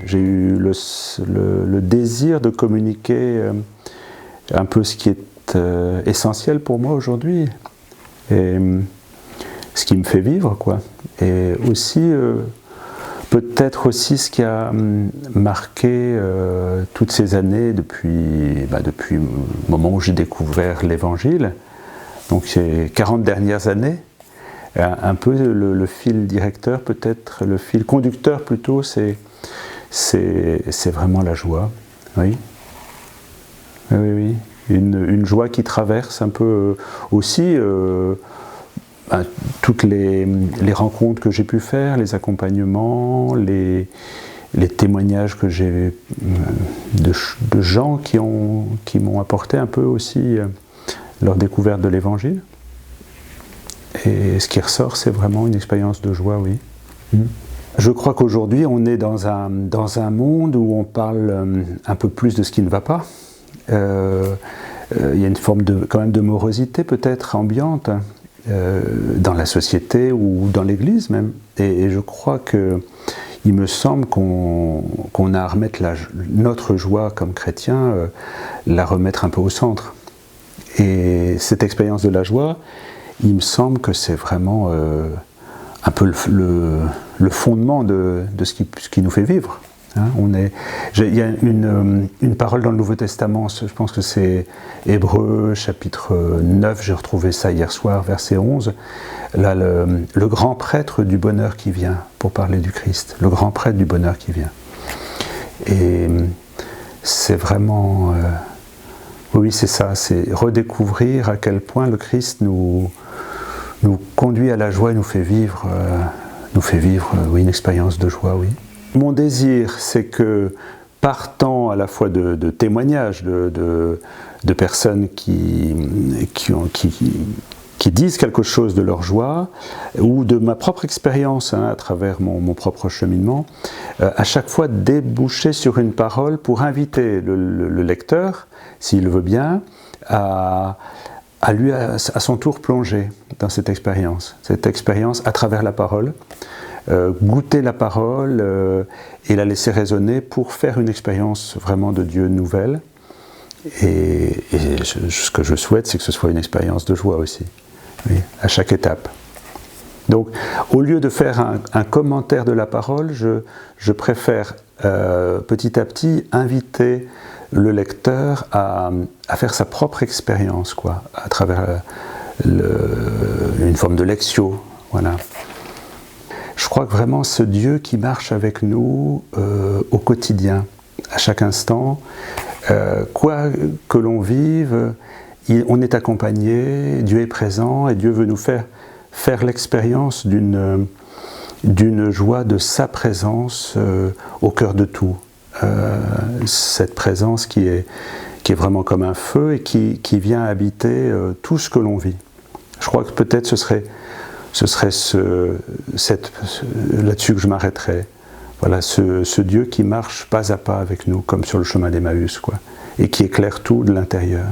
J'ai eu le désir de communiquer un peu ce qui est essentiel pour moi aujourd'hui, et ce qui me fait vivre, quoi. Et aussi, peut-être aussi ce qui a marqué toutes ces années depuis le moment où j'ai découvert l'Évangile, donc ces 40 dernières années, un peu le fil directeur, peut-être le fil conducteur plutôt, c'est vraiment la joie, oui. Oui. Une joie qui traverse un peu aussi toutes les rencontres que j'ai pu faire, les accompagnements, les témoignages que j'ai de gens qui m'ont apporté un peu aussi leur découverte de l'Évangile. Et ce qui ressort, c'est vraiment une expérience de joie, oui. Je crois qu'aujourd'hui, on est dans un monde où on parle un peu plus de ce qui ne va pas. Il y a une forme quand même de morosité peut-être ambiante dans la société ou dans l'Église même. Et je crois qu'il me semble qu'on a à remettre notre joie comme chrétien, la remettre un peu au centre. Et cette expérience de la joie, il me semble que c'est vraiment un peu le fondement de ce qui nous fait vivre. Hein, il y a une parole dans le Nouveau Testament, je pense que c'est Hébreux chapitre 9, j'ai retrouvé ça hier soir, verset 11. Là, le grand prêtre du bonheur qui vient, pour parler du Christ, le grand prêtre du bonheur qui vient. Et c'est vraiment... oui, c'est ça, c'est redécouvrir à quel point le Christ nous conduit à la joie et nous fait vivre oui, une expérience de joie, oui. Mon désir, c'est que, partant à la fois de témoignages de personnes qui disent quelque chose de leur joie, ou de ma propre expérience à travers mon propre cheminement, à chaque fois déboucher sur une parole pour inviter le lecteur, s'il veut bien, à son tour plonger dans cette expérience à travers la parole, goûter la parole et la laisser résonner pour faire une expérience vraiment de Dieu nouvelle. Et ce que je souhaite, c'est que ce soit une expérience de joie aussi, oui, à chaque étape. Donc, au lieu de faire un commentaire de la parole, je préfère petit à petit inviter le lecteur à faire sa propre expérience, quoi, à travers une forme de lectio, voilà. Je crois que vraiment ce Dieu qui marche avec nous au quotidien, à chaque instant, quoi que l'on vive, on est accompagné, Dieu est présent et Dieu veut nous faire l'expérience d'une joie de sa présence au cœur de tout. Cette présence qui est vraiment comme un feu et qui vient habiter tout ce que l'on vit. Je crois que peut-être ce serait là-dessus que je m'arrêterais. Voilà, ce Dieu qui marche pas à pas avec nous, comme sur le chemin d'Emmaüs, quoi, et qui éclaire tout de l'intérieur.